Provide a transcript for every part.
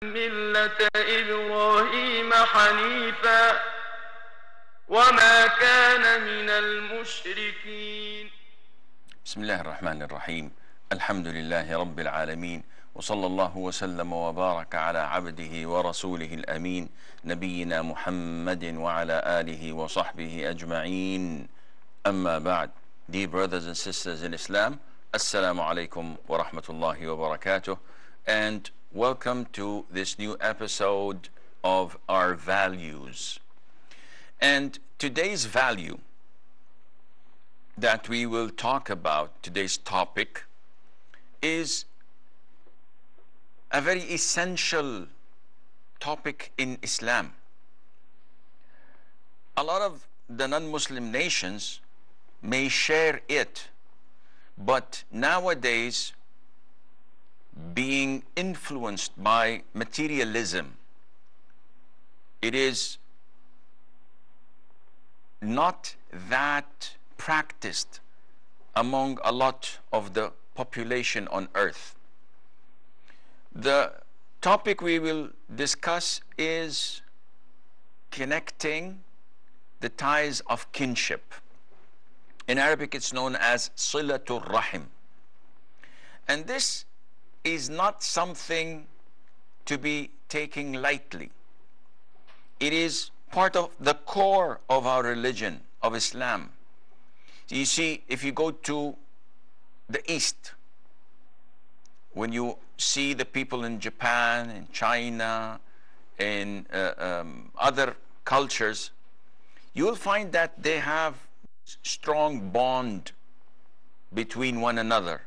ملة إبراهيم حنيفا وما كان من المشركين. بسم الله الرحمن الرحيم. الحمد لله رب العالمين، وصلى الله وسلم وبارك على عبده ورسوله الأمين نبينا محمد وعلى آله وصحبه أجمعين. أما بعد. Dear brothers and sisters in Islam, Assalamu alaikum wa rahmatullahi wa barakatuh, and welcome to this new episode of our values. And today's value that we will talk about, today's topic, is a very essential topic in Islam. A lot of the non-Muslim nations may share it, but nowadays, being influenced by materialism, it is not that practiced among a lot of the population on earth. The topic we will discuss is connecting the ties of kinship. In Arabic, it's known as Silatul Rahim. And this is not something to be taken lightly. It is part of the core of our religion, of Islam. You see, if you go to the East, when you see the people in Japan, in China, in other cultures, you will find that they have strong bond between one another.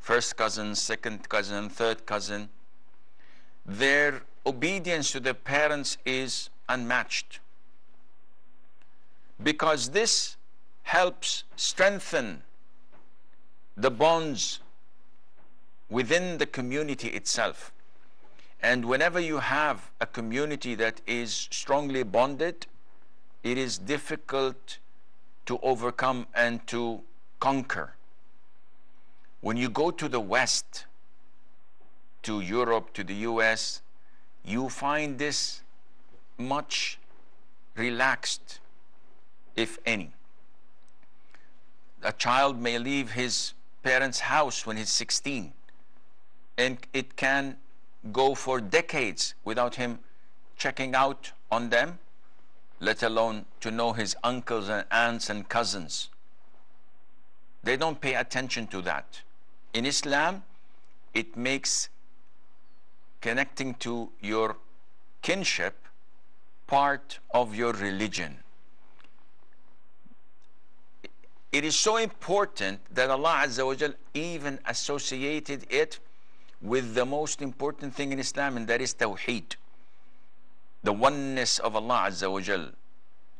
First cousin, second cousin, third cousin. Their obedience to their parents is unmatched, because this helps strengthen the bonds within the community itself. And whenever you have a community that is strongly bonded, it is difficult to overcome and to conquer. When you go to the West, to Europe, to the US, you find this much relaxed, if any. A child may leave his parents' house when he's 16, and it can go for decades without him checking out on them, let alone to know his uncles and aunts and cousins. They don't pay attention to that. In Islam, it makes connecting to your kinship part of your religion. It is so important that Allah Azza wa Jal even associated it with the most important thing in Islam, and that is Tawheed, the oneness of Allah Azza wa Jal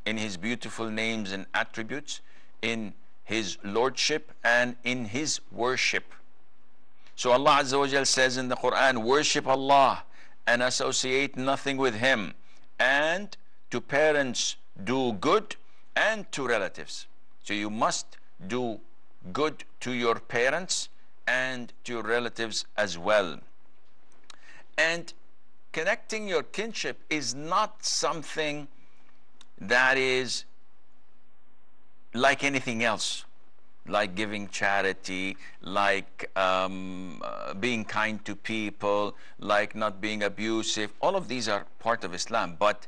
in His beautiful names and attributes, in His lordship, and in His worship. So Allah Azza wa Jal says in the Quran, worship Allah and associate nothing with Him, and to parents do good, and to relatives. So you must do good to your parents and to your relatives as well. And connecting your kinship is not something that is like anything else, like giving charity, like being kind to people, like not being abusive. All of these are part of Islam, but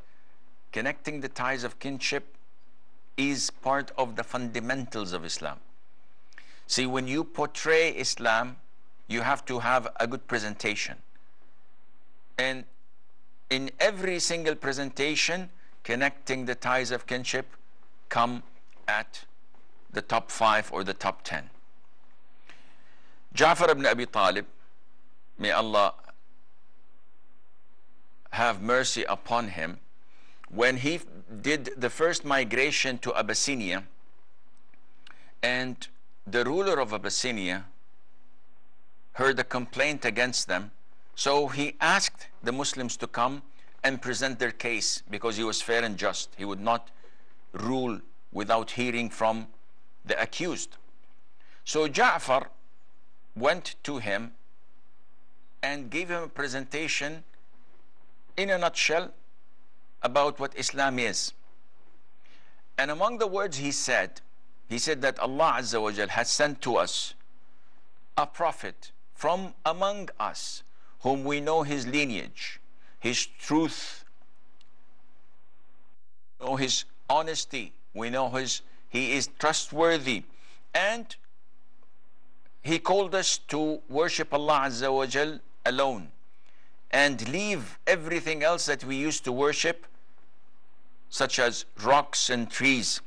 connecting the ties of kinship is part of the fundamentals of Islam. See, when you portray Islam, you have to have a good presentation. And in every single presentation, connecting the ties of kinship come at the top 5 or the top 10. Ja'far ibn Abi Talib, may Allah have mercy upon him, when he did the first migration to Abyssinia, and the ruler of Abyssinia heard a complaint against them, so he asked the Muslims to come and present their case, because he was fair and just. He would not rule without hearing from the accused. So Ja'far went to him and gave him a presentation in a nutshell about what Islam is. And among the words he said that Allah Azza wa Jal has sent to us a prophet from among us, whom we know his lineage, his truth, know his honesty, we know he is trustworthy, and he called us to worship Allah Azza wa Jal alone and leave everything else that we used to worship, such as rocks and trees.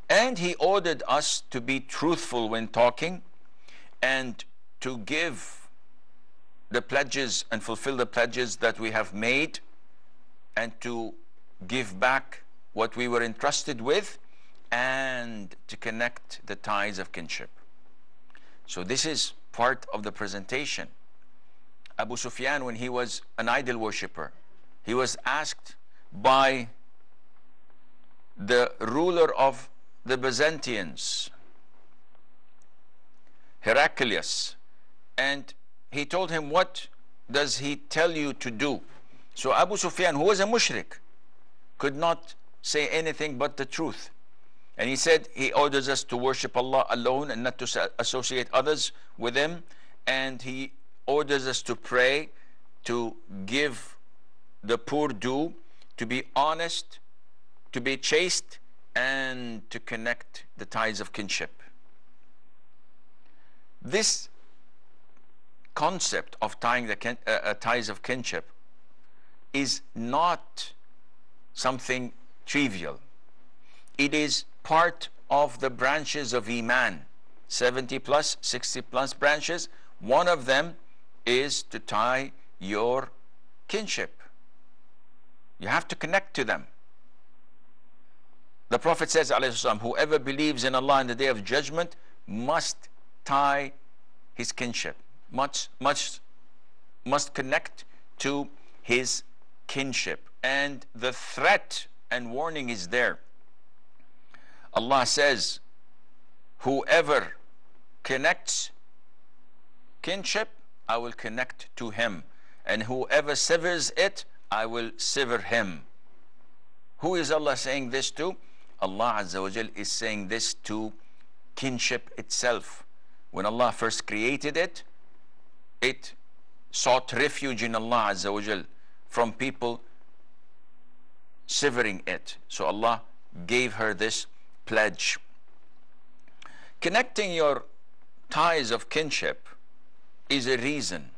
And he ordered us to be truthful when talking and to give the pledges and fulfill the pledges that we have made, and to give back what we were entrusted with, and to connect the ties of kinship. So this is part of the presentation. Abu Sufyan, when he was an idol worshipper, he was asked by the ruler of the Byzantines, Heraclius, and he told him, what does he tell you to do? So Abu Sufyan, who was a mushrik, could not say anything but the truth. And he said, he orders us to worship Allah alone and not to associate others with him. And he orders us to pray, to give the poor due, to be honest, to be chaste, and to connect the ties of kinship. This concept of tying the ties of kinship is not something trivial. It is part of the branches of Iman, 70 plus, 60 plus branches. One of them is to tie your kinship. You have to connect to them. The Prophet says, ﷺ, whoever believes in Allah and the Day of Judgment must tie his kinship, must connect to his kinship. And the threat and warning is there. Allah says, whoever connects kinship, I will connect to him, and whoever severs it, I will sever him. Who is Allah saying this to? Allah Azza wa Jal is saying this to kinship itself. When Allah first created it, it sought refuge in Allah Azza wa Jal from people severing it. So Allah gave her this pledge. Connecting your ties of kinship is a reason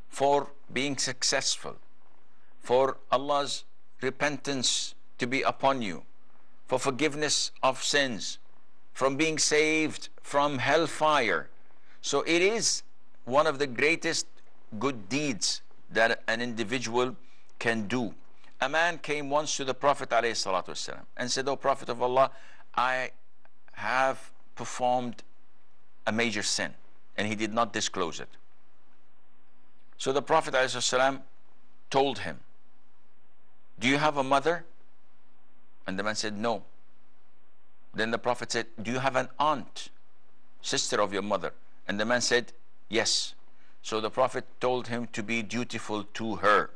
for being successful, for Allah's repentance to be upon you, for forgiveness of sins, from being saved from hellfire. So it is one of the greatest good deeds that an individual can do. A man came once to the Prophet ﷺ and said, "O Prophet of Allah, I have performed a major sin," and he did not disclose it. So the Prophet ﷺ told him, "Do you have a mother?" And the man said, "No." Then the Prophet said, "Do you have an aunt, sister of your mother?" And the man said, "Yes." So the Prophet told him to be dutiful to her.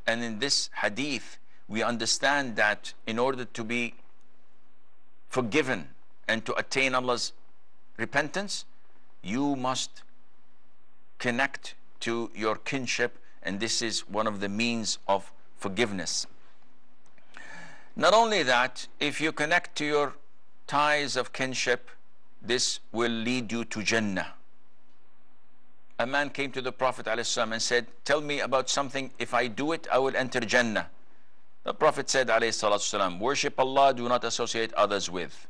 And in this hadith, we understand that in order to be forgiven and to attain Allah's repentance, you must connect to your kinship, and this is one of the means of forgiveness. Not only that, if you connect to your ties of kinship, this will lead you to Jannah. A man came to the Prophet ﷺ and said, "Tell me about something, if I do it, I will enter Jannah." The Prophet said ﷺ, "Worship Allah, do not associate others with.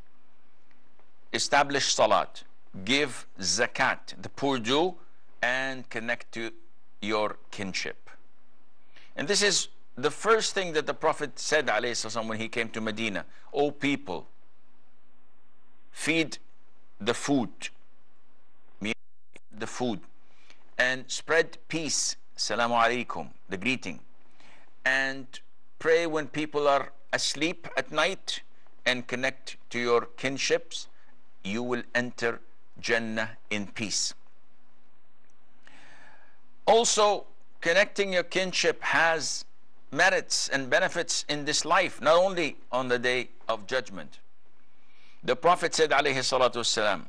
Establish salat, give zakat, the poor due, and connect to your kinship." And this is the first thing that the Prophet said ﷺ when he came to Medina. "O people, feed the food, and spread peace, Assalamu alaikum, the greeting, and pray when people are asleep at night, and connect to your kinships. You will enter Jannah in peace." Also, connecting your kinship has merits and benefits in this life, not only on the day of judgment. The Prophet said, alayhi salatu wasalam,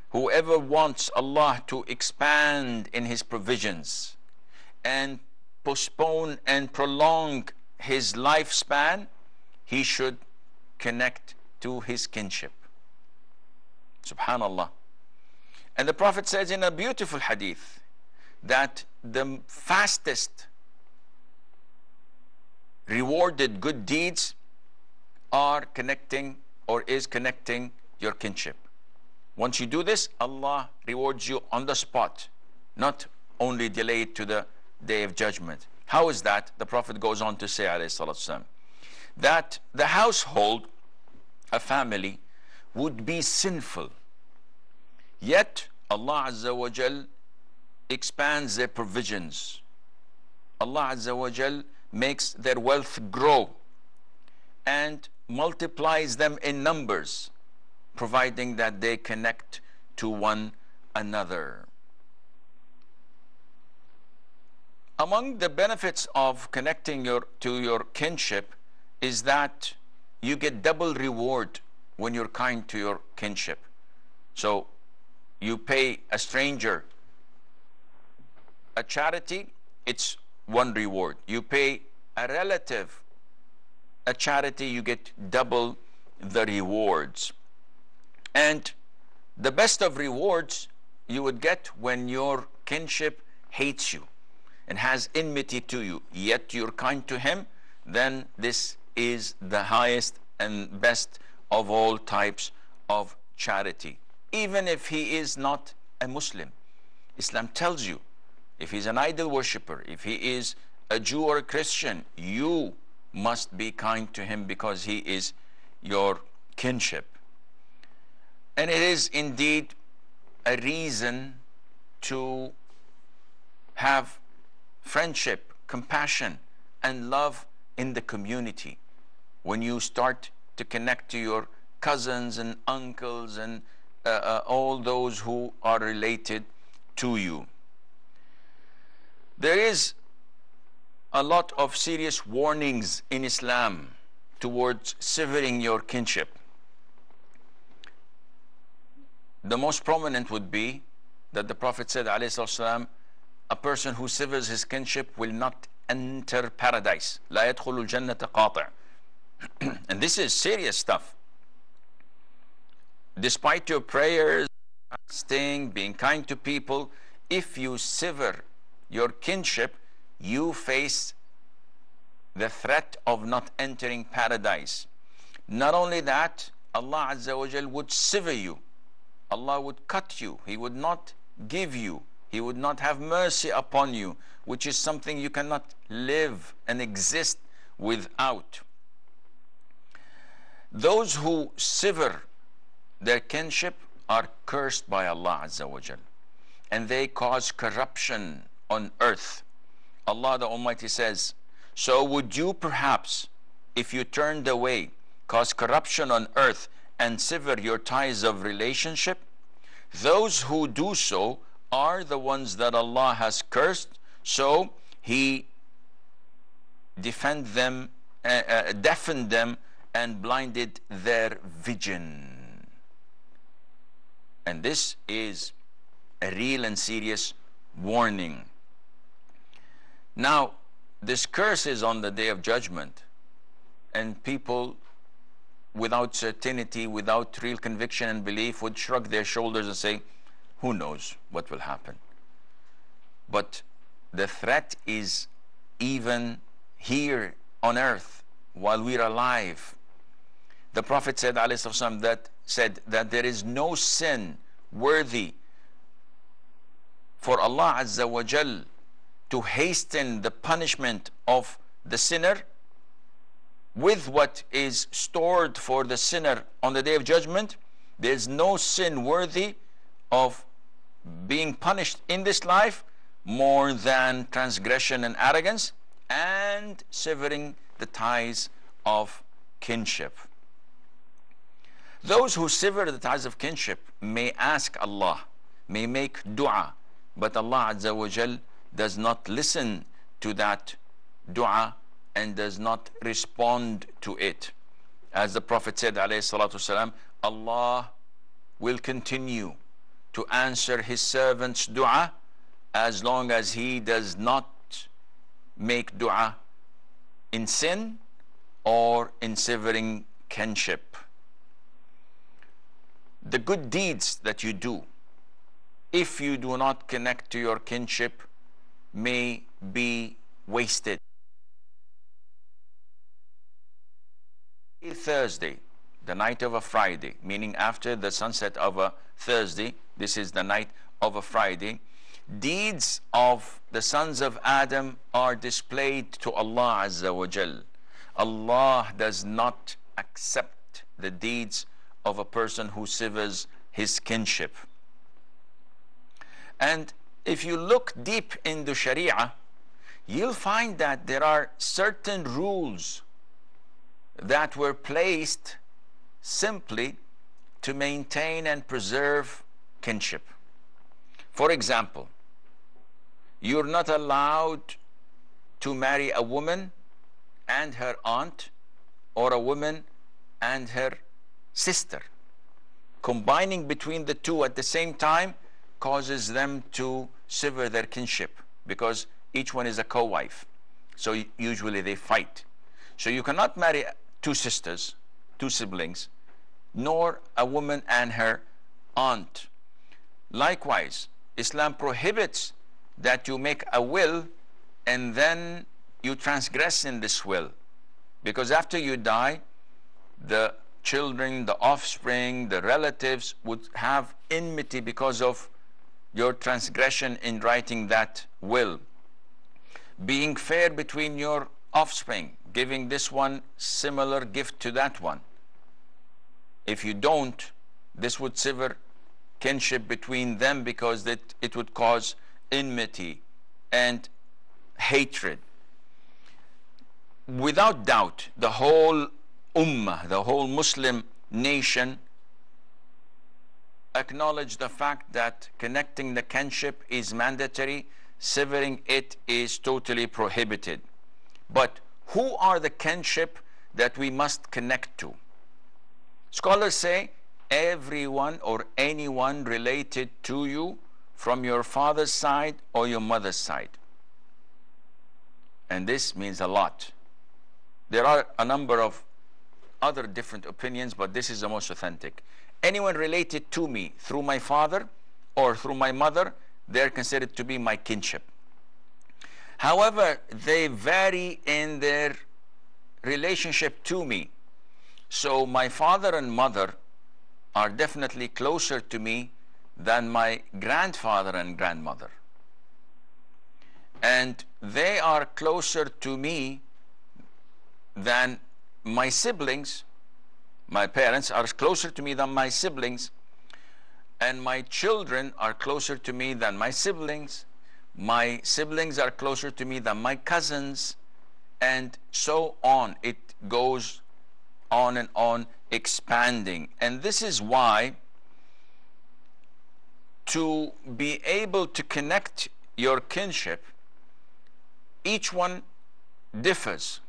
whoever wants Allah to expand in his provisions and postpone and prolong his lifespan, he should connect to his kinship. Subhanallah. And the Prophet says in a beautiful hadith that the fastest rewarded good deeds are connecting or is connecting your kinship. Once you do this, Allah rewards you on the spot, not only delayed to the day of judgment. How is that? The Prophet goes on to say, alayhi salatu wasalam, that the household, a family, would be sinful, yet Allah Azza wa Jal expands their provisions. Allah Azza wa Jal makes their wealth grow and multiplies them in numbers, providing that they connect to one another. Among the benefits of connecting to your kinship is that you get double reward when you're kind to your kinship. So you pay a stranger a charity, it's one reward. You pay a relative a charity, you get double the rewards. And the best of rewards you would get when your kinship hates you and has enmity to you, yet you're kind to him, then this is the highest and best of all types of charity. Even if he is not a Muslim, Islam tells you, if he's an idol worshipper, if he is a Jew or a Christian, you must be kind to him because he is your kinship. And it is indeed a reason to have friendship, compassion, and love in the community. When you start to connect to your cousins and uncles and all those who are related to you. There is a lot of serious warnings in Islam towards severing your kinship. The most prominent would be that the Prophet said, ﷺ, a person who severs his kinship will not enter paradise. لا يدخل الجنة قاطع. And this is serious stuff. Despite your prayers, fasting, being kind to people, if you sever your kinship, you face the threat of not entering paradise. Not only that, Allah Azza wa Jal would sever you. Allah would cut you. He would not give you. He would not have mercy upon you, which is something you cannot live and exist without. Those who sever their kinship are cursed by Allah Azza wa Jal, and they cause corruption on earth. Allah the Almighty says, so would you perhaps, if you turned away, cause corruption on earth and sever your ties of relationship? Those who do so are the ones that Allah has cursed, so He deafened them and blinded their vision. And this is a real and serious warning. Now, this curse is on the day of judgment, and people without certainty, without real conviction and belief would shrug their shoulders and say, who knows what will happen? But the threat is even here on earth while we're alive. The Prophet said, ﷺ, that there is no sin worthy for Allah Azza wa Jal to hasten the punishment of the sinner with what is stored for the sinner on the day of judgment. There is no sin worthy of being punished in this life more than transgression and arrogance and severing the ties of kinship. Those who sever the ties of kinship may ask Allah, may make dua, but Allah Azza wa Jal does not listen to that dua and does not respond to it. As the Prophet said, alayhi salatu wasalam, Allah will continue to answer his servant's dua as long as he does not make dua in sin or in severing kinship. The good deeds that you do, if you do not connect to your kinship, may be wasted. Thursday, the night of a Friday, meaning after the sunset of a Thursday, this is the night of a Friday, deeds of the sons of Adam are displayed to Allah Azza wa Jal. Allah does not accept the deeds of a person who severs his kinship. And if you look deep into Sharia, you'll find that there are certain rules that were placed simply to maintain and preserve kinship. For example, you're not allowed to marry a woman and her aunt, or a woman and her sister. Combining between the two at the same time causes them to sever their kinship, because each one is a co-wife. So usually they fight. So you cannot marry two sisters, two siblings, nor a woman and her aunt. Likewise, Islam prohibits that you make a will and then you transgress in this will, because after you die, the children, the offspring, the relatives would have enmity because of your transgression in writing that will. Being fair between your offspring, giving this one similar gift to that one. If you don't, this would sever kinship between them, because it would cause enmity and hatred. Without doubt, the whole ummah, the whole Muslim nation, acknowledge the fact that connecting the kinship is mandatory, severing it is totally prohibited. But who are the kinship that we must connect to? Scholars say everyone or anyone related to you from your father's side or your mother's side. And this means a lot. There are a number of other different opinions, but this is the most authentic. Anyone related to me through my father or through my mother, they're considered to be my kinship. However, they vary in their relationship to me. So my father and mother are definitely closer to me than my grandfather and grandmother. And they are closer to me than my siblings. My parents are closer to me than my siblings, and my children are closer to me than my siblings. My siblings are closer to me than my cousins, and so on. It goes on and on, expanding. And this is why, to be able to connect your kinship, each one differs.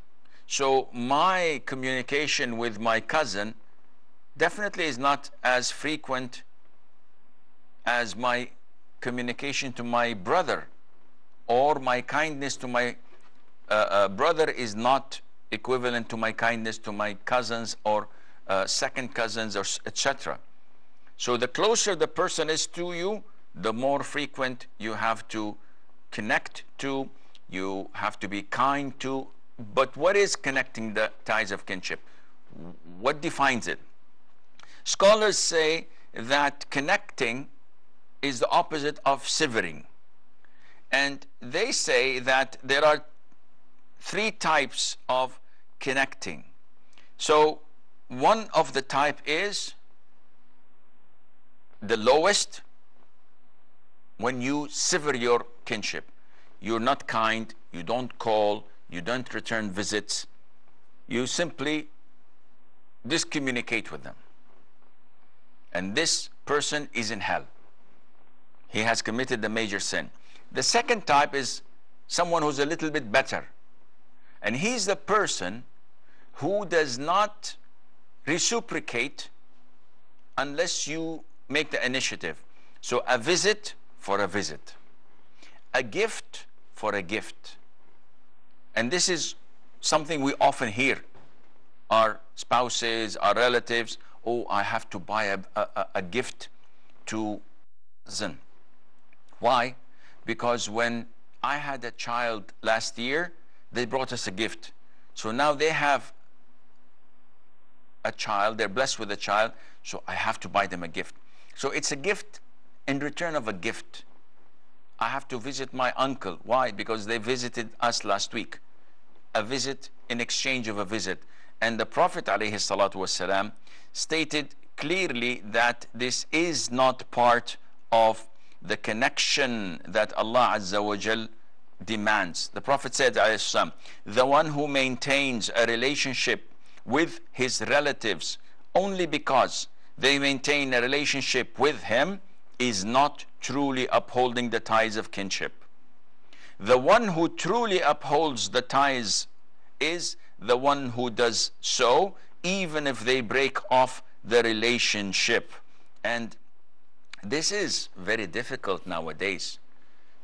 So my communication with my cousin definitely is not as frequent as my communication to my brother, or my kindness to my brother is not equivalent to my kindness to my cousins or second cousins, or etc. So the closer the person is to you, the more frequent you have to connect to, you have to be kind to. But what is connecting the ties of kinship? What defines it? Scholars say that connecting is the opposite of severing. And they say that there are three types of connecting. So one of the type is the lowest, when you sever your kinship. You're not kind, you don't call, you don't return visits, you simply discommunicate with them. And this person is in hell. He has committed the major sin. The second type is someone who's a little bit better. And he's the person who does not reciprocate unless you make the initiative. So a visit for a visit, a gift for a gift. And this is something we often hear. Our spouses, our relatives, oh, I have to buy a gift to cousin. Why? Because when I had a child last year, they brought us a gift. So now they have a child, they're blessed with a child, so I have to buy them a gift. So it's a gift in return of a gift. I have to visit my uncle. Why? Because they visited us last week. A visit in exchange of a visit. And the Prophet ﷺ stated clearly that this is not part of the connection that Allah Azza wa Jal demands. The Prophet said, ﷺ, the one who maintains a relationship with his relatives only because they maintain a relationship with him is not truly upholding the ties of kinship. The one who truly upholds the ties is the one who does so even if they break off the relationship. And this is very difficult nowadays.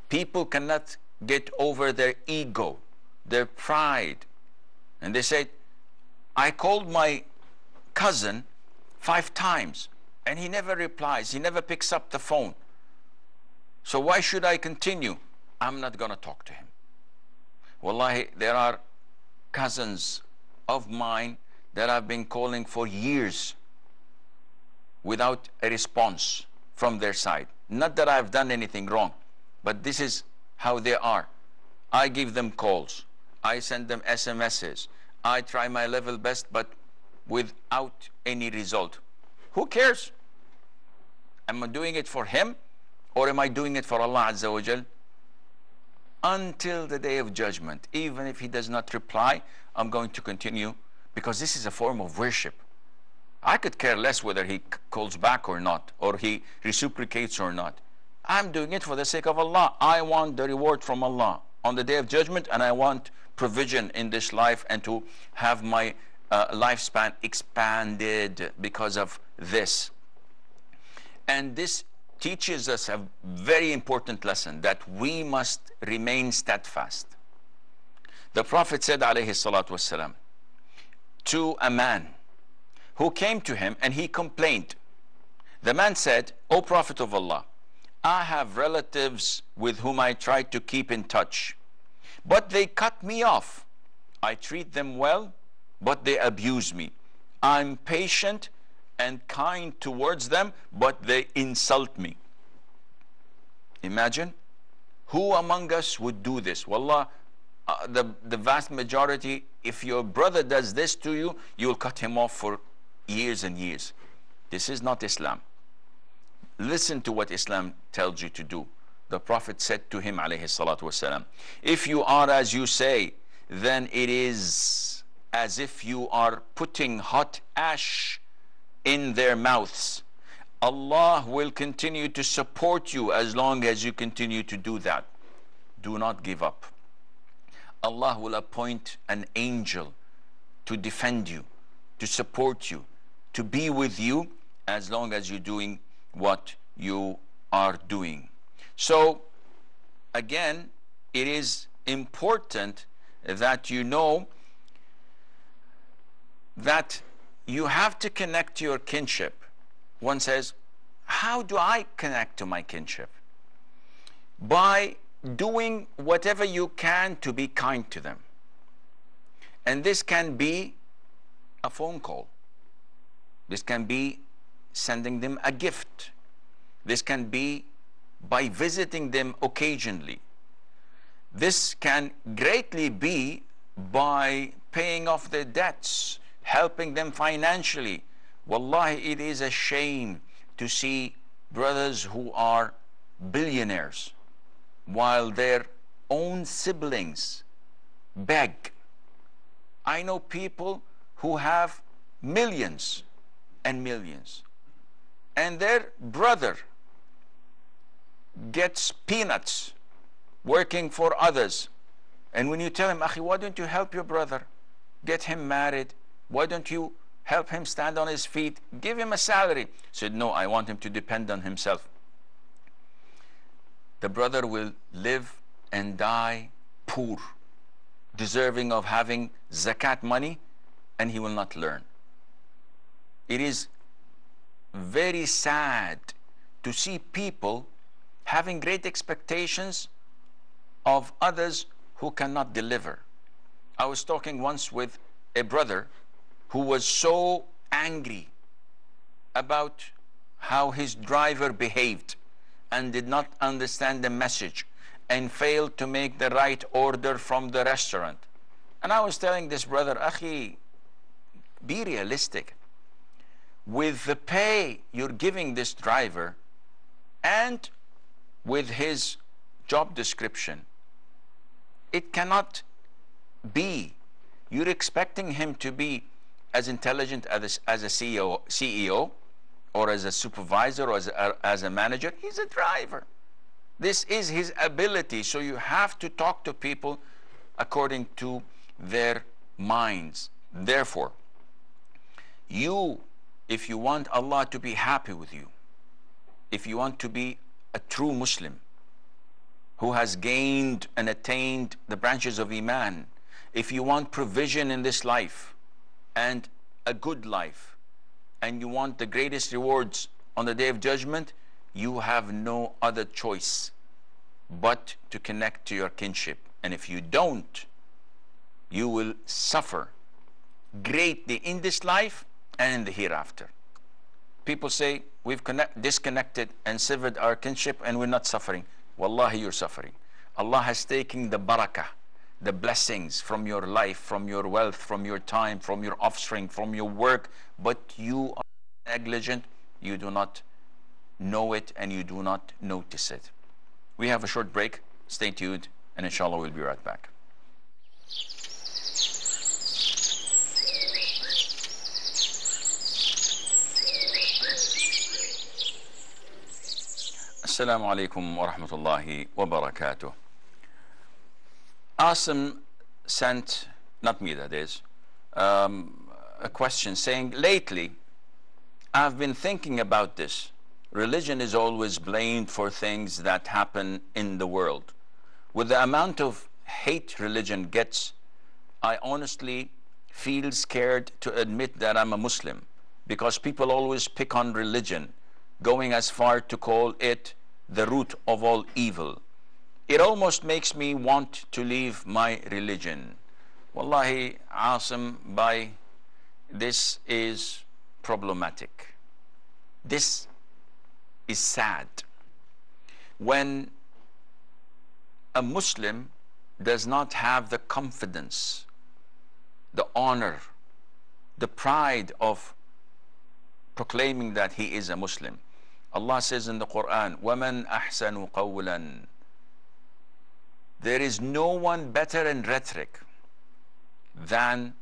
People cannot get over their ego, their pride. And they say, I called my cousin 5 times and he never replies, he never picks up the phone. So why should I continue? I'm not going to talk to him. Wallahi, there are cousins of mine that I've been calling for years without a response from their side. Not that I've done anything wrong, but this is how they are. I give them calls, I send them SMSs, I try my level best, but without any result. Who cares? Am I doing it for him or am I doing it for Allah Azza wa Jal? Until the day of judgment, even if he does not reply, I'm going to continue, because this is a form of worship. I could care less whether he calls back or not, or he reciprocates or not. I'm doing it for the sake of Allah. I want the reward from Allah on the day of judgment, and I want provision in this life and to have my lifespan expanded because of this. And this teaches us a very important lesson, that we must remain steadfast. The Prophet said, alayhi salatu wasalam, to a man who came to him and he complained. The man said, O Prophet of Allah, I have relatives with whom I try to keep in touch, but they cut me off. I treat them well, but they abuse me. I'm patient and kind towards them, but they insult me. Imagine, who among us would do this? Wallah, the vast majority, if your brother does this to you, you'll cut him off for years and years. This is not Islam. Listen to what Islam tells you to do. The Prophet said to him, alayhi salatu wasalam, if you are as you say, then it is as if you are putting hot ash in their mouths. Allah will continue to support you as long as you continue to do that. Do not give up. Allah will appoint an angel to defend you, to support you, to be with you as long as you're doing what you are doing. So again, it is important that you know that you have to connect to your kinship. One says, how do I connect to my kinship? By doing whatever you can to be kind to them. And this can be a phone call. This can be sending them a gift. This can be by visiting them occasionally. This can greatly be by paying off their debts, helping them financially. Wallahi, it is a shame to see brothers who are billionaires while their own siblings beg. I know people who have millions and millions, and their brother gets peanuts working for others. And when you tell him, Akhi, why don't you help your brother? Get him married. Why don't you help him stand on his feet? Give him a salary. He said, no, I want him to depend on himself. The brother will live and die poor, deserving of having zakat money, and he will not learn. It is very sad to see people having great expectations of others who cannot deliver. I was talking once with a brother who was so angry about how his driver behaved and did not understand the message and failed to make the right order from the restaurant. And I was telling this brother, Akhi, be realistic. With the pay you're giving this driver and with his job description, it cannot be. You're expecting him to be as intelligent as a CEO or as a supervisor or as a manager. He's a driver. This is his ability. So you have to talk to people according to their minds. Therefore, if you want Allah to be happy with you, if you want to be a true Muslim who has gained and attained the branches of Iman, if you want provision in this life and a good life, and you want the greatest rewards on the Day of Judgment, you have no other choice but to connect to your kinship. And if you don't, you will suffer greatly in this life and in the hereafter. People say, we've disconnected and severed our kinship and we're not suffering. Wallahi, you're suffering. Allah has taken the barakah, the blessings from your life, from your wealth, from your time, from your offspring, from your work, but you are negligent, you do not know it, and you do not notice it. We have a short break. Stay tuned, and inshallah we'll be right back. Assalamu alaikum wa rahmatullahi wa barakatuh. Asim sent, not me that is, a question saying, lately I've been thinking about this. Religion is always blamed for things that happen in the world. With the amount of hate religion gets, I honestly feel scared to admit that I'm a Muslim, because people always pick on religion, going as far to call it the root of all evil. It almost makes me want to leave my religion. Wallahi, Asim, this is problematic. This is sad. When a Muslim does not have the confidence, the honor, the pride of proclaiming that he is a Muslim. Allah says in the Quran, وَمَنْ أَحْسَنُ قَوْلًا. There is no one better in rhetoric than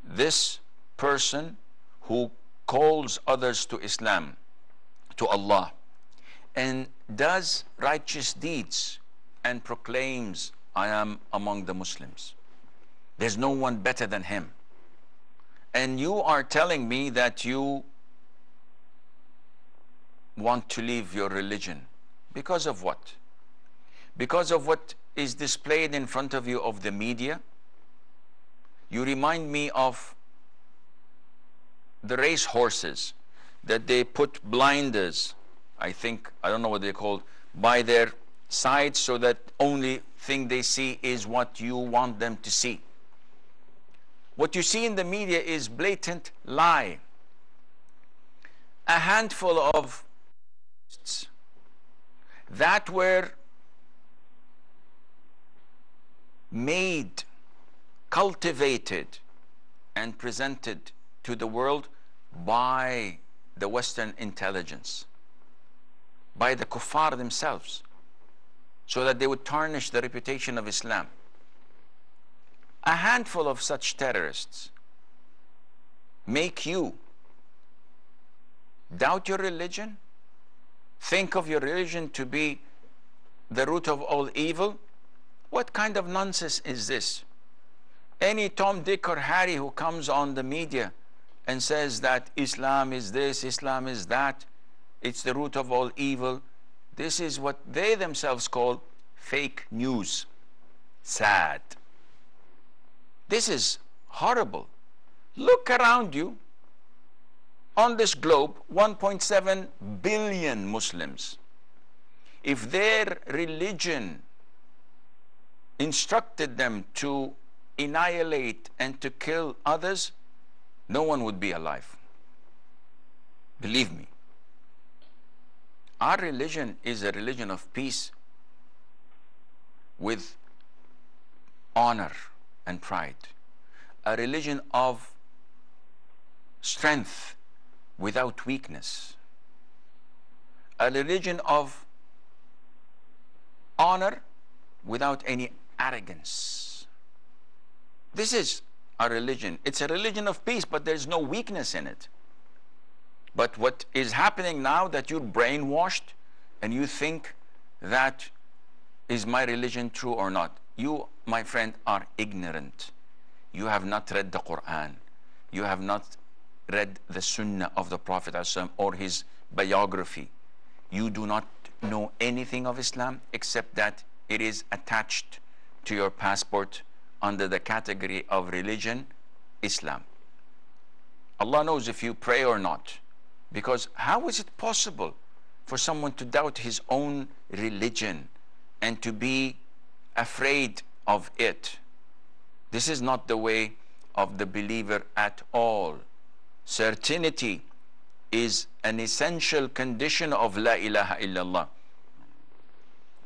this person who calls others to Islam, to Allah, and does righteous deeds and proclaims, I am among the Muslims. There's no one better than him. And you are telling me that you want to leave your religion. Because of what? Because of what is displayed in front of you of the media? You remind me of the race horses that they put blinders, I don't know what they're called, by their sides, so that only thing they see is what you want them to see. What you see in the media is blatant lie. A handful of that were made, cultivated, and presented to the world by the Western intelligence, by the kuffar themselves, so that they would tarnish the reputation of Islam. A handful of such terrorists make you doubt your religion, think of your religion to be the root of all evil? What kind of nonsense is this? Any Tom, Dick or Harry who comes on the media and says that Islam is this, Islam is that, it's the root of all evil, this is what they themselves call fake news. Sad. This is horrible. Look around you. On this globe, 1.7 billion Muslims. If their religion instructed them to annihilate and to kill others, no one would be alive. Believe me. Our religion is a religion of peace with honor and pride. A religion of strength without weakness. A religion of honor without any arrogance. This is our religion. It's a religion of peace, but there's no weakness in it. But what is happening now, that you're brainwashed and you think that is my religion true or not? You, my friend, are ignorant. You have not read the Quran. You have not read the Sunnah of the Prophet ﷺ or his biography. You do not know anything of Islam except that it is attached to your passport under the category of religion, Islam. Allah knows if you pray or not. Because how is it possible for someone to doubt his own religion and to be afraid of it? This is not the way of the believer at all. Certainty is an essential condition of La ilaha illallah.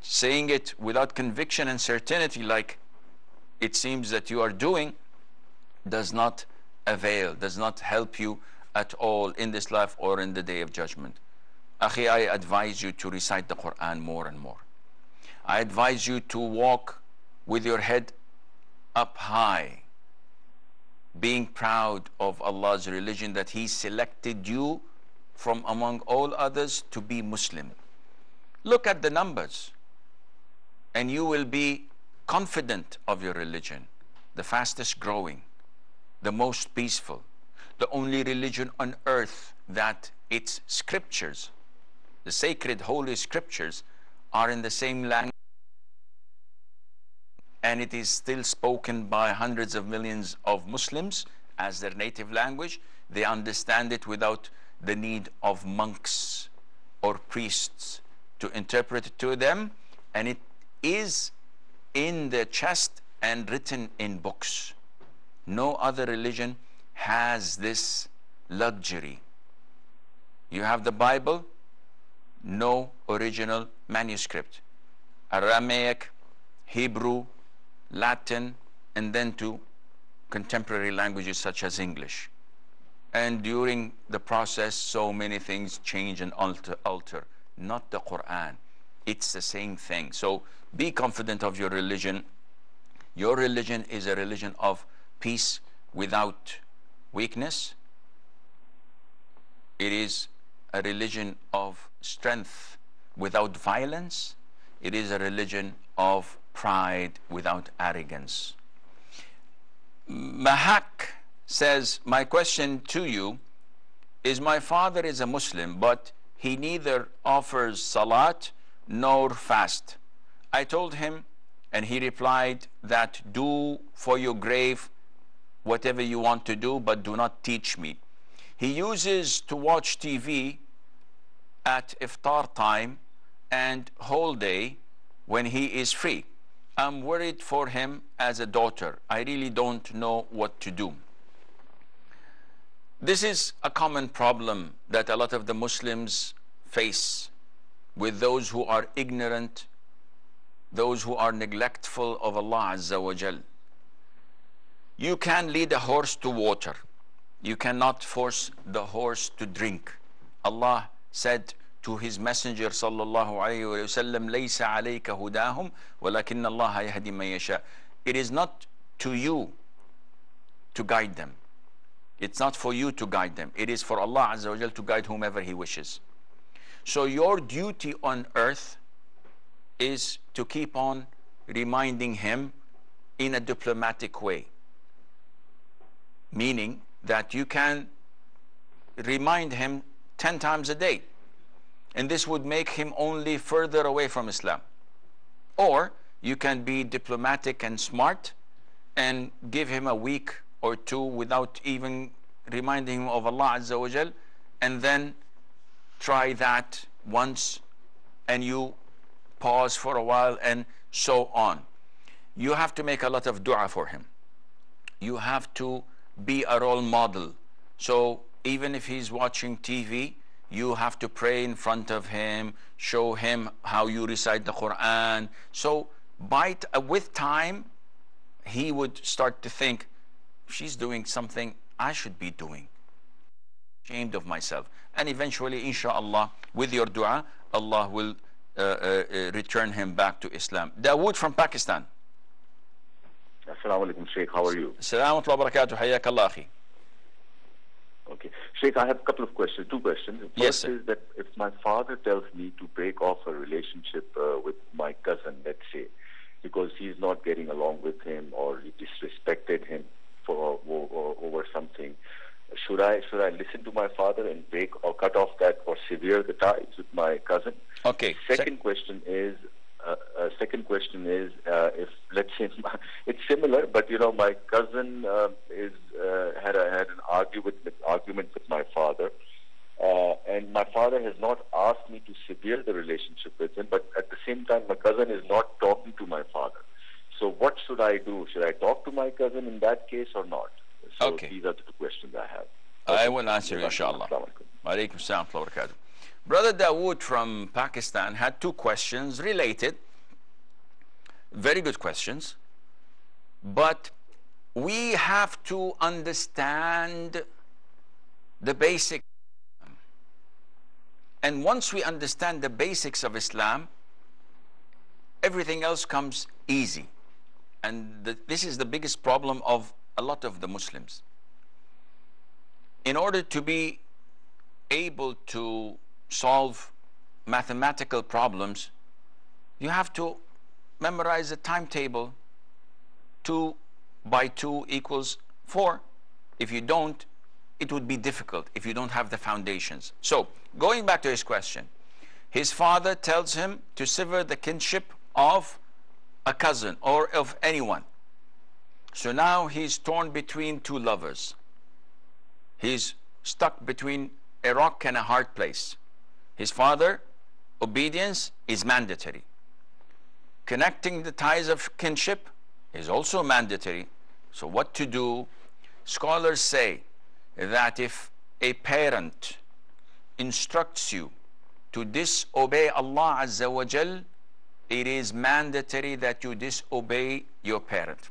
Saying it without conviction and certainty, like it seems that you are doing, does not avail, does not help you at all in this life or in the day of judgment. Akhi, I advise you to recite the Quran more and more. I advise you to walk with your head up high, being proud of Allah's religion, that He selected you from among all others to be Muslim. Look at the numbers and you will be confident of your religion. The fastest growing, the most peaceful, the only religion on earth that its scriptures, the sacred holy scriptures, are in the same language, and it is still spoken by hundreds of millions of Muslims as their native language. They understand it without the need of monks or priests to interpret it to them, and it is in the chest and written in books. No other religion has this luxury. You have the Bible, no original manuscript. Aramaic, Hebrew, Latin, and then to contemporary languages such as English. And during the process, so many things change and alter. Not the Quran. It's the same thing. So be confident of your religion. Your religion is a religion of peace without weakness. It is a religion of strength without violence. It is a religion of pride without arrogance. Mahak says, my question to you is, my father is a Muslim, but he neither offers salat nor fast. I told him, and he replied that do for your grave whatever you want to do, but do not teach me. He uses to watch TV at iftar time and whole day when he is free. I'm worried for him as a daughter. I really don't know what to do. This is a common problem that a lot of the Muslims face with those who are ignorant, those who are neglectful of Allah Azza wa Jal. You can lead a horse to water. You cannot force the horse to drink. Allah said to His Messenger sallallahu alayhi wa sallam, "Laysa alayka hudahum, walakin Allah yahdi man yasha." It is not to you to guide them. It's not for you to guide them. It is for Allah Azza wa Jal to guide whomever He wishes. So your duty on earth is to keep on reminding him in a diplomatic way. Meaning that you can remind him 10 times a day. And this would make him only further away from Islam. Or you can be diplomatic and smart and give him a week or two without even reminding him of Allah Azza wa Jal, and then try that once and you pause for a while and so on. You have to make a lot of dua for him. You have to be a role model. So even if he's watching TV, you have to pray in front of him, show him how you recite the Quran. So with time, he would start to think, she's doing something I should be doing. Ashamed of myself. And eventually, inshallah, with your dua, Allah will return him back to Islam. Dawood from Pakistan. Assalamu alaikum, Sheikh. How are you? Assalamu alaikum wa barakatuh. Hayyak Allah, akhi. Okay. Sheikh, I have a couple of questions, two questions. First Yes, sir. is that if my father tells me to break off a relationship with my cousin, let's say, because he's not getting along with him or he disrespected him for over something, should I listen to my father and break or cut off that or sever the ties with my cousin? Okay. Second question is if, let's say, it's similar, but my cousin had an argument with my father, and my father has not asked me to sever the relationship with him, but at the same time my cousin is not talking to my father. So what should I do? Should I talk to my cousin in that case or not? So Okay. These are the two questions I have. I will answer you, inshallah. Assalamu alaikum. Wa alaikum salam wa barakatuh. Brother Dawood from Pakistan had two questions related. Very good questions. But we have to understand the basics. And once we understand the basics of Islam, everything else comes easy. And this is the biggest problem of a lot of the Muslims. In order to be able to solve mathematical problems, you have to memorize a timetable. 2 by 2 equals 4. If you don't, it would be difficult if you don't have the foundations. So, going back to his question, his father tells him to sever the kinship of a cousin or of anyone. So now he's torn between two lovers. He's stuck between a rock and a hard place. His father, obedience is mandatory. Connecting the ties of kinship is also mandatory. So what to do? Scholars say that if a parent instructs you to disobey Allah Azza wa Jal, it is mandatory that you disobey your parent.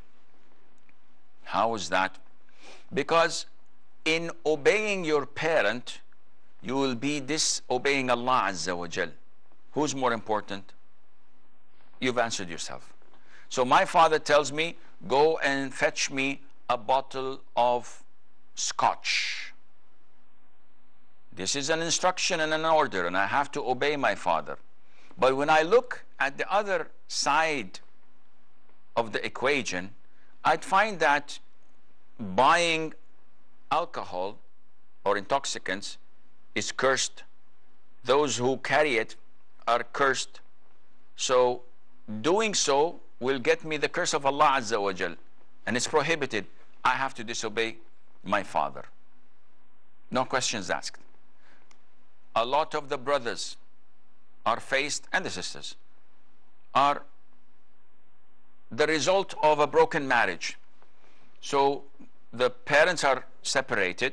How is that? Because in obeying your parent, you will be disobeying Allah Azza wa Jal. Who's more important? You've answered yourself. So my father tells me, go and fetch me a bottle of scotch. This is an instruction and an order, and I have to obey my father. But when I look at the other side of the equation, I'd find that buying alcohol or intoxicants is cursed. Those who carry it are cursed. So doing so will get me the curse of Allah Azza wa Jal, and it's prohibited. I have to disobey my father. No questions asked. A lot of the brothers are faced, and the sisters, are the result of a broken marriage. So the parents are separated.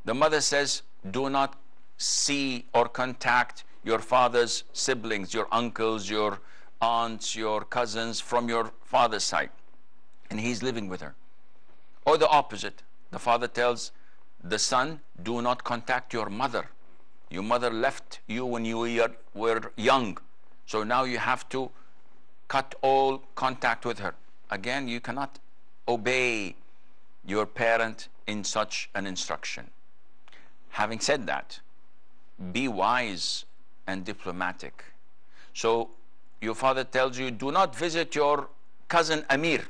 The mother says, do not see or contact your father's siblings, your uncles, your aunts, your cousins from your father's side. And he's living with her. Or the opposite. The father tells the son, do not contact your mother. Your mother left you when you were young. So now you have to cut all contact with her. Again, you cannot obey your parent in such an instruction. Having said that, be wise and diplomatic. So your father tells you, do not visit your cousin Amir,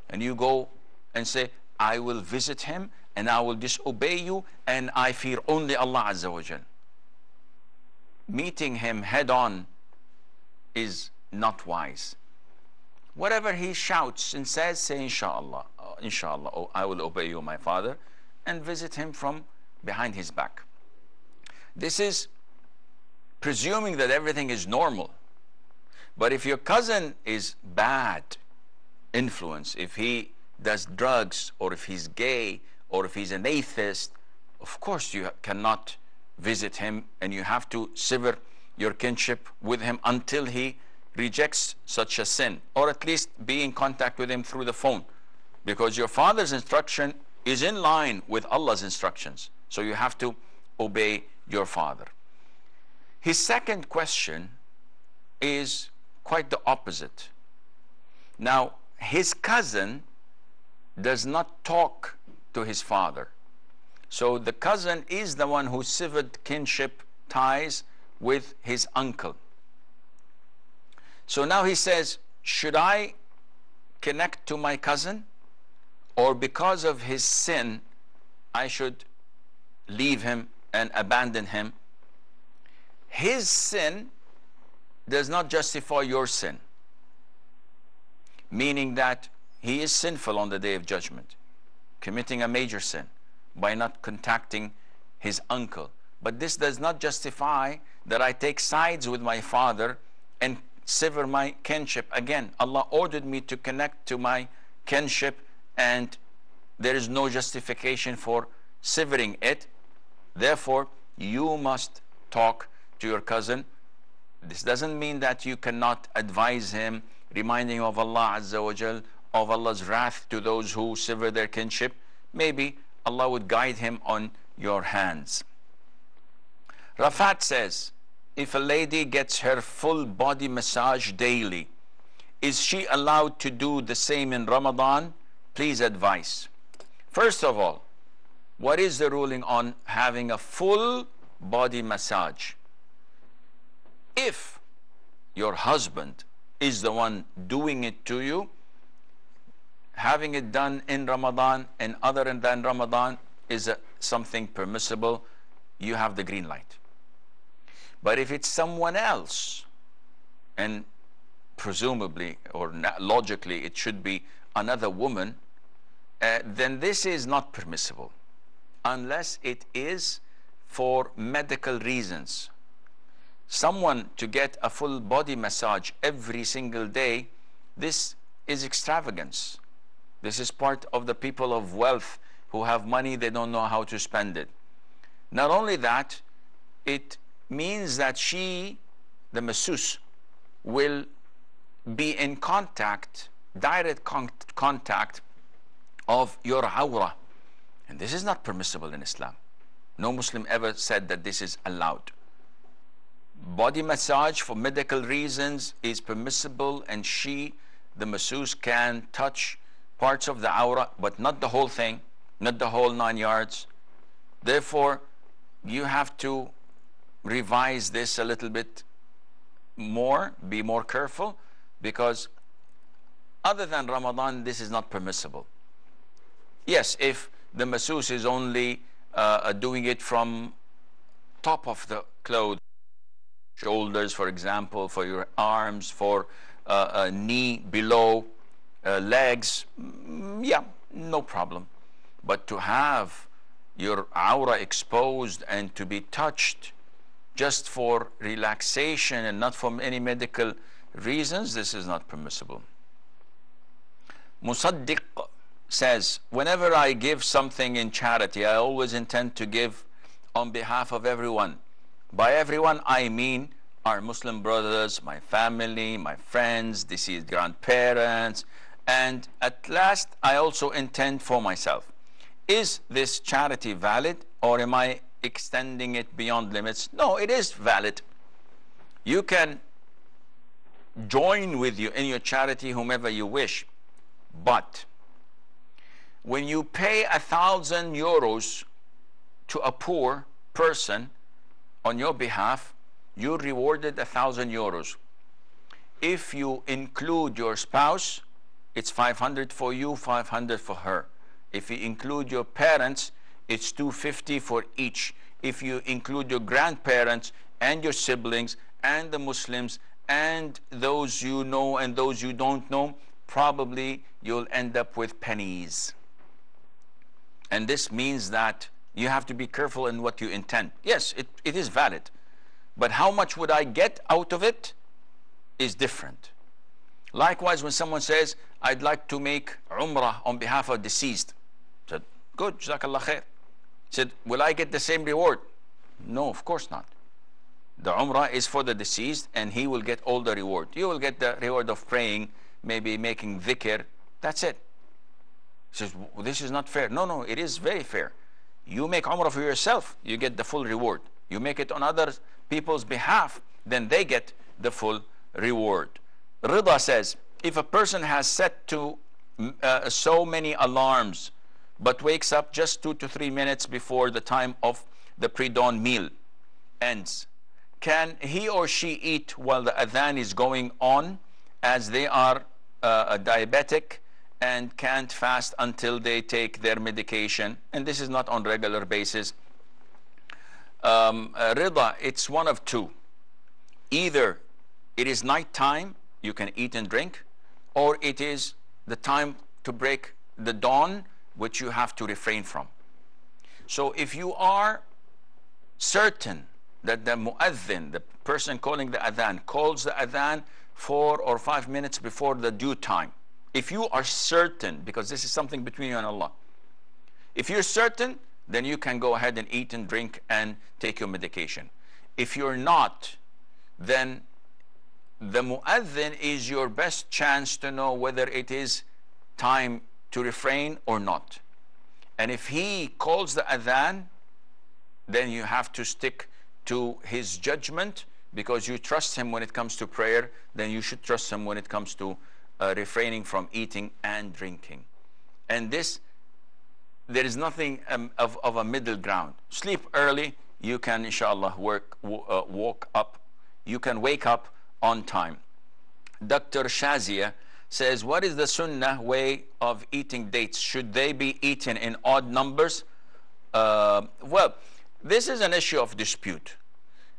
and you go and say, I will visit him and I will disobey you and I fear only Allah Azza wa Jal. Meeting him head on is not wise. Whatever he shouts and says, say inshallah, inshallah, oh, I will obey you, my father, and visit him from behind his back. This is presuming that everything is normal. But if your cousin is bad influence, if he does drugs, or if he's gay, or if he's an atheist, of course you cannot visit him, and you have to sever your kinship with him until he rejects such a sin, or at least be in contact with him through the phone, because your father's instruction is in line with Allah's instructions, so you have to obey your father. His second question is quite the opposite. Now, his cousin does not talk to his father, so the cousin is the one who severed kinship ties with his uncle. So now he says, should I connect to my cousin, or because of his sin I should leave him and abandon him? His sin does not justify your sin, meaning that he is sinful on the day of judgment, committing a major sin by not contacting his uncle. But this does not justify that I take sides with my father and sever my kinship. Again, Allah ordered me to connect to my kinship, and there is no justification for severing it. Therefore, you must talk to your cousin. This doesn't mean that you cannot advise him, reminding of Allah Azza wa Jal, of Allah's wrath to those who sever their kinship. Maybe Allah would guide him on your hands. Rafat says, if a lady gets her full body massage daily, is she allowed to do the same in Ramadan? Please advise. First of all, what is the ruling on having a full body massage? If your husband is the one doing it to you, having it done in Ramadan and other than Ramadan is something permissible. You have the green light. But if it's someone else, and presumably or logically it should be another woman, then this is not permissible unless it is for medical reasons. Someone to get a full body massage every single day, this is extravagance. This is part of the people of wealth who have money, they don't know how to spend it. Not only that, it means that she, the masseuse, will be in contact, direct contact of your awrah. And this is not permissible in Islam. No Muslim ever said that this is allowed. Body massage for medical reasons is permissible, and she, the masseuse, can touch parts of the awrah, but not the whole thing, not the whole 9 yards. Therefore, you have to revise this a little bit more, be more careful, because other than Ramadan, this is not permissible. Yes, if the masseuse is only doing it from top of the clothes, shoulders, for example, for your arms, for knee below, legs, yeah, no problem. But to have your aura exposed and to be touched just for relaxation and not for any medical reasons, this is not permissible. Musaddiq says, whenever I give something in charity, I always intend to give on behalf of everyone. By everyone, I mean our Muslim brothers, my family, my friends, deceased grandparents, and at last I also intend for myself. Is this charity valid, or am I extending it beyond limits? No, it is valid. You can join with you in your charity whomever you wish, but when you pay 1,000 euros to a poor person on your behalf, you're rewarded 1,000 euros. If you include your spouse, it's 500 for you, 500 for her. If you include your parents, it's 250 for each. If you include your grandparents and your siblings and the Muslims and those you know and those you don't know, probably you'll end up with pennies. And this means that you have to be careful in what you intend. Yes, it is valid. But how much would I get out of it is different. Likewise, when someone says, I'd like to make Umrah on behalf of deceased, I said, good, Jazakallah khair. Said, will I get the same reward? No, of course not. The Umrah is for the deceased and he will get all the reward. You will get the reward of praying, maybe making dhikr. That's it. He says, well, this is not fair. No, it is very fair. You make Umrah for yourself, you get the full reward. You make it on other people's behalf, then they get the full reward. Rida says, if a person has set to so many alarms, but wakes up just 2 to 3 minutes before the time of the pre-dawn meal ends, can he or she eat while the adhan is going on, as they are diabetic and can't fast until they take their medication? And this is not on regular basis. Rida, it's one of two. Either it is night time, you can eat and drink, or it is the time to break the dawn, which you have to refrain from. So if you are certain that the mu'adhin, the person calling the adhan, calls the adhan 4 or 5 minutes before the due time, if you are certain, because this is something between you and Allah, if you're certain, then you can go ahead and eat and drink and take your medication. If you're not, then the mu'adhin is your best chance to know whether it is time to refrain or not. And if he calls the adhan, then you have to stick to his judgment, because you trust him when it comes to prayer, then you should trust him when it comes to refraining from eating and drinking. And this, there is nothing of a middle ground. Sleep early, you can inshallah you can wake up on time. Dr. Shazia says, what is the sunnah way of eating dates? Should they be eaten in odd numbers? Well, this is an issue of dispute.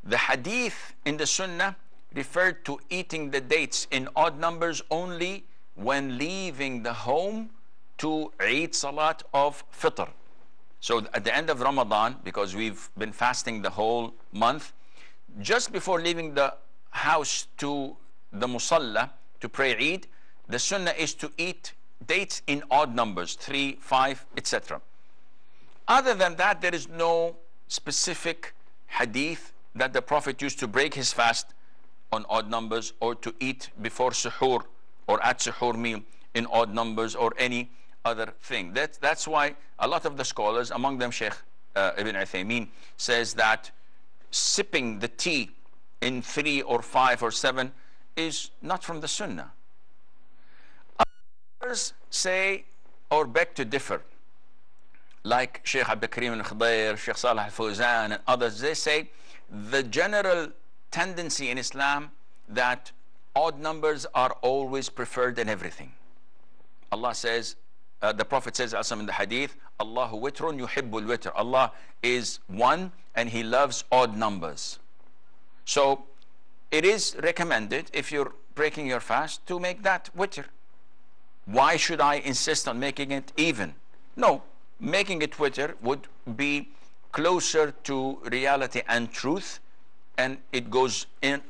The hadith in the sunnah referred to eating the dates in odd numbers only when leaving the home to Eid Salat of Fitr. So at the end of Ramadan, because we've been fasting the whole month, just before leaving the house to the musalla to pray Eid, the sunnah is to eat dates in odd numbers, 3, 5, etc. Other than that, there is no specific hadith that the Prophet used to break his fast on odd numbers, or to eat before suhoor or at suhoor meal in odd numbers, or any other thing. That's why a lot of the scholars, among them Sheikh Ibn Uthaymeen, says that sipping the tea in 3 or 5 or 7 is not from the sunnah. Others say or beg to differ, like Sheikh Abdul Karim al-Khudair, Sheikh Salih al-Fawzan and others. They say the general tendency in Islam that odd numbers are always preferred in everything. Allah says, the Prophet says also in the hadith, Allahu witrun yuhibbul witr. Allah is one and he loves odd numbers. So it is recommended, if you're breaking your fast, to make that witr. Why should I insist on making it even? No, making it witr would be closer to reality and truth, and it goes in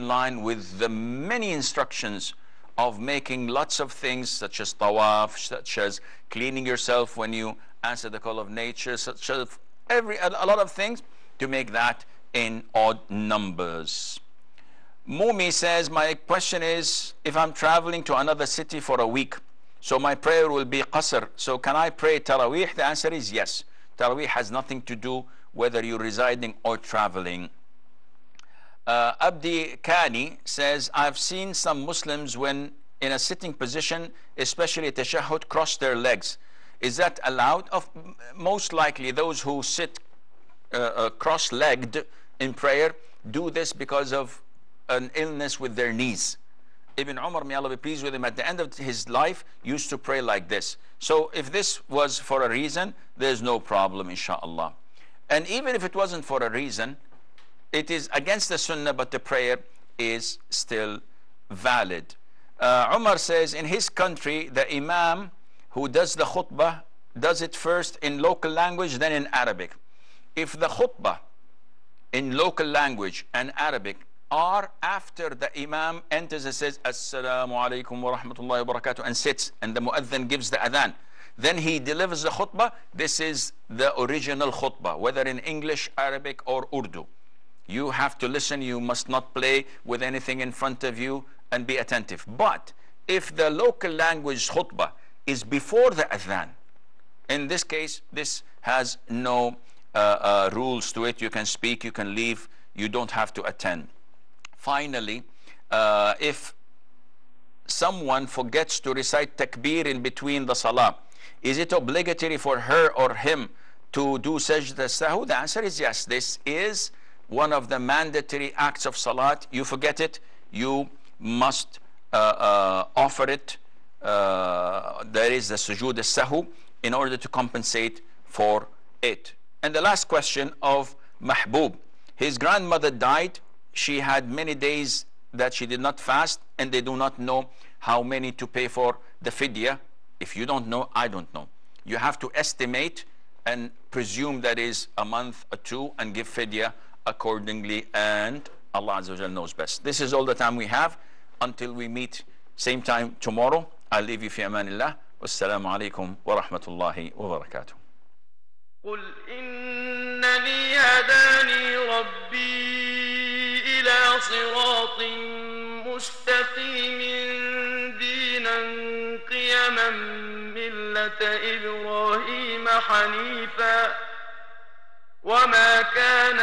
line with the many instructions of making lots of things, such as tawaf, such as cleaning yourself when you answer the call of nature, such as a lot of things, to make that in odd numbers. Mumi says, my question is, if I'm traveling to another city for a week, so my prayer will be qasr, so can I pray Taraweeh? The answer is yes. Taraweeh has nothing to do whether you're residing or traveling. Abdi Kani says, I've seen some Muslims when in a sitting position, especially tashahhud, cross their legs. Is that allowed? Most likely those who sit cross-legged in prayer do this because of an illness with their knees. Ibn Umar, may Allah be pleased with him, at the end of his life used to pray like this. So if this was for a reason, there's no problem, inshallah. And even if it wasn't for a reason, it is against the sunnah, but the prayer is still valid. Umar says in his country, the imam who does the khutbah does it first in local language, then in Arabic. If the khutbah in local language and Arabic are after the imam enters and says Assalamu alaikum wa rahmatullahi wa barakatuh and sits, and the muadhin gives the adhan, then he delivers the khutbah, this is the original khutbah, whether in English, Arabic or Urdu. You have to listen, you must not play with anything in front of you, and be attentive. But if the local language khutbah is before the adhan, in this case, this has no rules to it. You can speak, you can leave, you don't have to attend. Finally, if someone forgets to recite takbir in between the salah, is it obligatory for her or him to do sajda sahu? The answer is yes. This is one of the mandatory acts of salat. You forget it, you must offer it. There is the sujood as-sahu in order to compensate for it. And the last question of Mahbub. His grandmother died. She had many days that she did not fast, and they do not know how many to pay for the fidya. If you don't know, I don't know. You have to estimate and presume that is a month or two and give fidya accordingly, and Allah Azza wa Jal knows best. This is all the time we have. Until we meet same time tomorrow, I'll leave you fi amanillah. Wassalamu alaikum wa rahmatullahi wa barakatuh. قل إنني هداني ربي إلى صراط مستقيم دينا قيما ملة إبراهيم حنيفا وما كان